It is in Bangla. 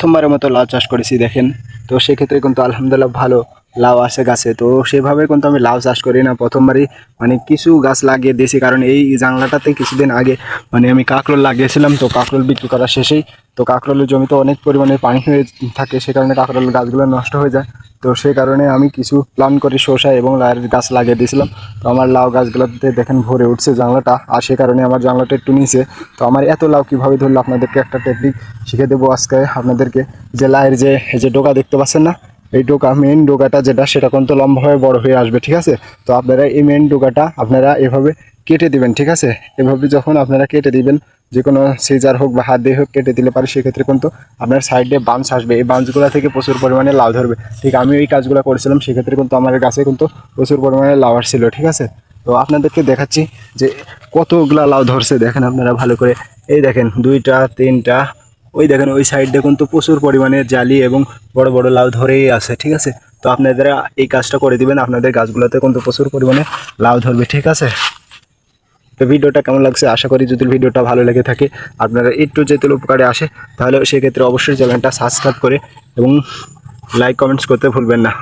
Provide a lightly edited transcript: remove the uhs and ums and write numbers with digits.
প্রথমবারের মতো লাউ চাষ করেছি দেখেন। তো সেক্ষেত্রে কিন্তু আলহামদুলিল্লাহ ভালো লাউ আসে গাছে। তো সেভাবে কিন্তু আমি লাউ চাষ করি না, প্রথমবারই মানে কিছু গাছ লাগিয়ে দিয়েছি, কারণ এই জাংলাটাতে কিছুদিন আগে মানে আমি কাঁকরোল লাগিয়েছিলাম। তো কাঁকরোল বিক্রি করা শেষেই তো কাঁকরোলের জমিতে অনেক পরিমাণে পানি হয়ে থাকে, সে কারণে কাঁকরোল গাছগুলো নষ্ট হয়ে যায়। তো সেই কারণে আমি কিছু প্ল্যান করে শসা এবং লাউয়ের গাছ লাগিয়ে দিয়েছিলাম। তো আমার লাউ গাছগুলোতে দেখেন ভরে উঠছে জাংলাটা, আর সে কারণে আমার জাংলাটা একটু নিচে। তো আমার এত লাউ কীভাবে ধরলো আপনাদেরকে একটা টেকনিক শিখে দেবো আজকে আপনাদেরকে। যে লাউয়ের যে এই যে ডোকা দেখতে পাচ্ছেন না, এই ডোকা মেন ডোকাটা যেটা সেটা কিন্তু লম্বাভাবে বড় হয়ে আসবে, ঠিক আছে। তো আপনারা এই মেন ডোকাটা আপনারা এভাবে কেটে দিবেন, ঠিক আছে। এভাবে যখন আপনারা কেটে দিবেন, যে কোনো সিজার হোক বা হাত দিয়ে হোক কেটে দিলে পারে, সেক্ষেত্রে কিন্তু আপনার সাইডে বাঞ্চ আসবে, এই বাঞ্চগুলো থেকে প্রচুর পরিমাণে লাউ ধরবে। ঠিক আমি এই কাজগুলো করেছিলাম, সেক্ষেত্রে কিন্তু আমার গাছে কিন্তু প্রচুর পরিমাণে লাউ আসছিল, ঠিক আছে। তো আপনাদেরকে দেখাচ্ছি যে কতগুলা লাউ ধরছে, দেখেন আপনারা ভালো করে। এই দেখেন 2টা 3টা, ওই দেখেন ওই সাইড দেখুন তো প্রচুর পরিমাণে জালি এবং বড় বড় লাউ ধরেই আছে, ঠিক আছে। তো আপনারা এই কাজটা করে দিবেন, আপনাদের গাছগুলোতে কিন্তু প্রচুর পরিমাণে লাউ ধরবে, ঠিক আছে। তো ভিডিওটা কেমন লাগছে, আশা করি যদি ভিডিওটা ভালো লেগে থাকে, আপনারা একটু যেতে উপকারে আসে, তাহলে সেক্ষেত্রে অবশ্যই চ্যানেলটা সাবস্ক্রাইব করে এবং লাইক কমেন্টস করতে ভুলবেন না।